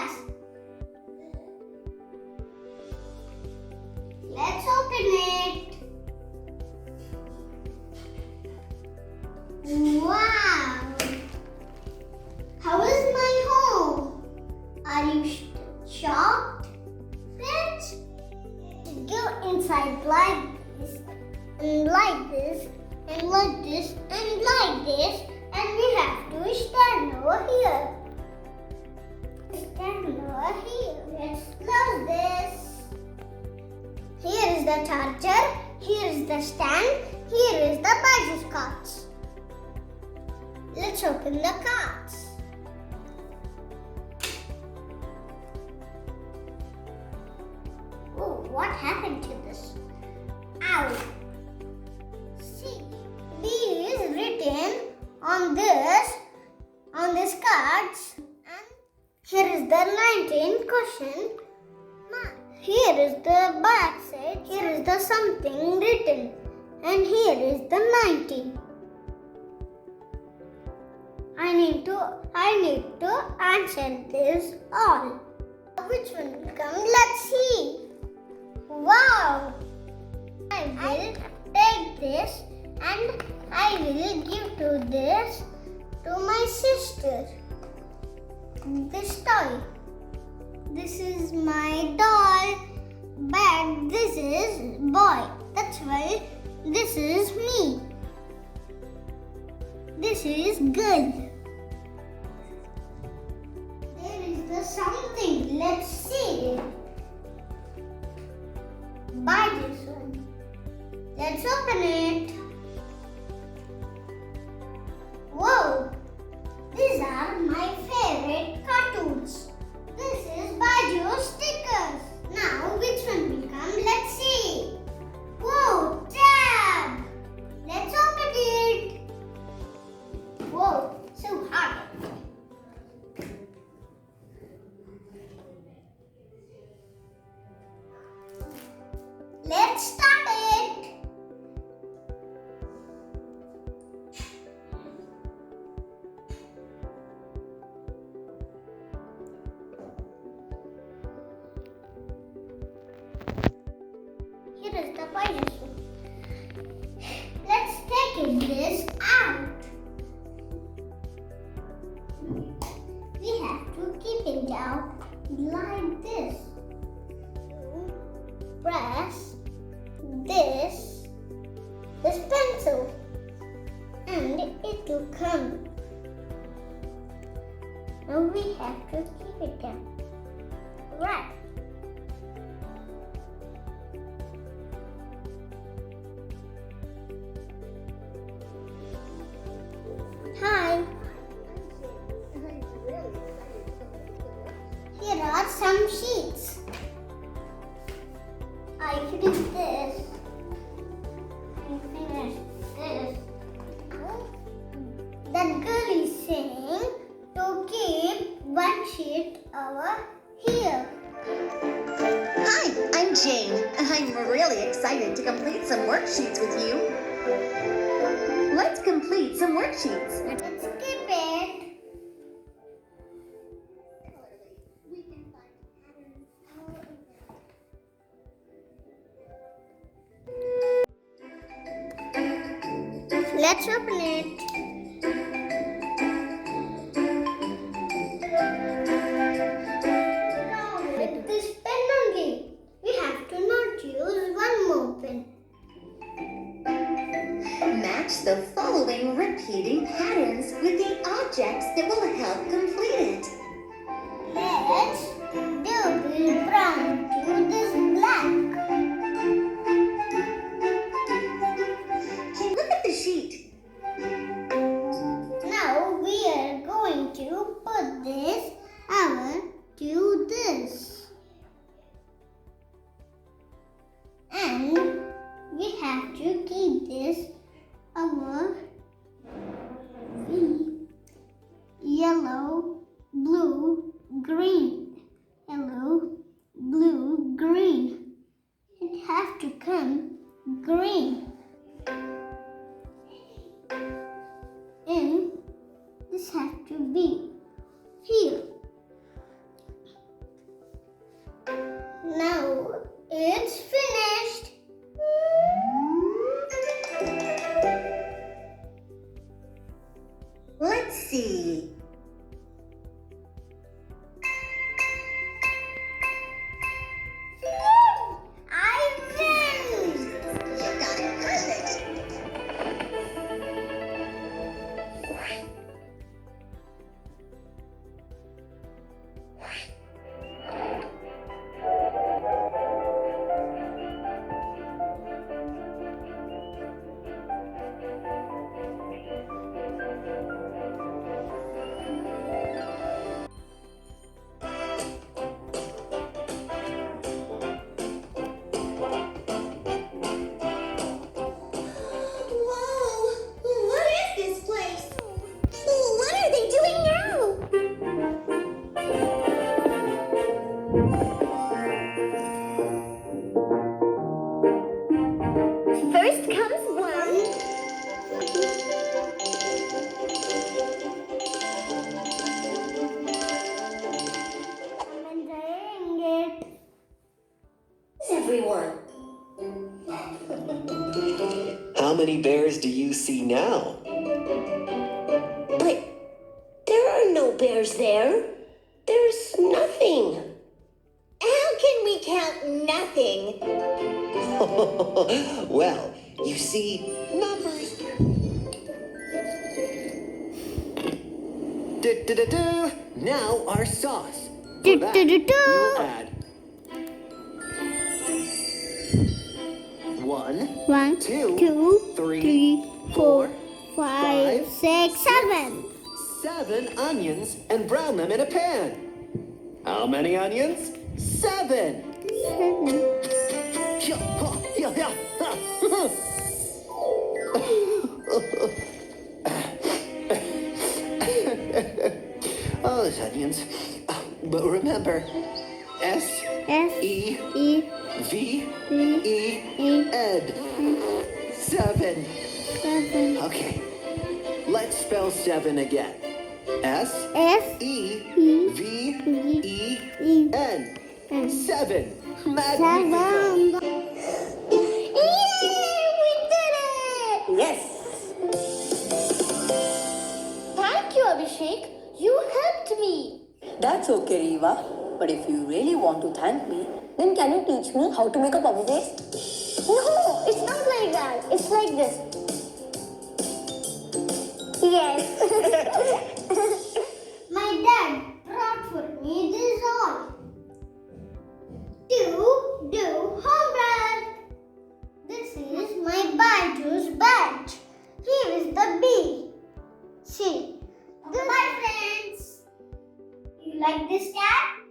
class. Let's open it. Wow! How is my home? Are you shocked? Friends, go inside like this, and like this, and like this, and like this, and we have to stand over here. Stand over here. Let's close this. Here is the charger, here is the stand, here is the Byju's cards. Let's open the cards. Oh, what happened to this? Ow! See, B is written on this cards, and here is the 19 question mark. Here is the back side, here is the something written, and here is the 19. I need to answer this all. Which one will come? Let's see. Wow! I will take this and I will give this to my sister. This toy. This is my doll, but this is boy. That's why this is me. This is girl. There is the something. Let's see. Buy this one. Let's open it. Whoa! These are my favorite cartoons. This is Byju stickers. Now, which one will come? Let's see. Whoa, tab! Let's open it. Whoa, so hard. Let's start it. Here is the Byju's. Let's take this out. We have to keep it out like this. Press this pencil and it will come. Now we have to keep it down. Right. Hi. Here are some sheets. I finished this. I finished this. That girl is saying to keep one sheet over here. Hi, I'm Jane. I'm really excited to complete some worksheets with you. Let's complete some worksheets. Let's keep it. Let's open it. With this pen only. We have to not use one more pen. Match the following repeating patterns with the objects that will help complete it. Let's do this brown to this black. Look at the sheet. First comes one. I'm enjoying it. Everyone. How many bears do you see now? But there are no bears there. There's nothing. How can we count nothing? Well, you see, numbers. Now our sauce. For that, we will add 1, 2, 3, 4, 5, 6, 7. 7 onions and brown them in a pan. How many onions? 7. 7. Oh, those onions. But remember, S E V E N. 7. 7. Okay. Let's spell 7 again. S E V E N. 7. Magnifico. 7. Yay! We did it! Yes. Thank you, Abhishek. You helped me. That's okay, Riva. But if you really want to thank me, then can you teach me how to make a puppy face? No, it's not like that. It's like this. Yes. My dad brought for me this all. To do homework. This is my Byju's badge. Here is the B. C. Bye friends. You like this cat?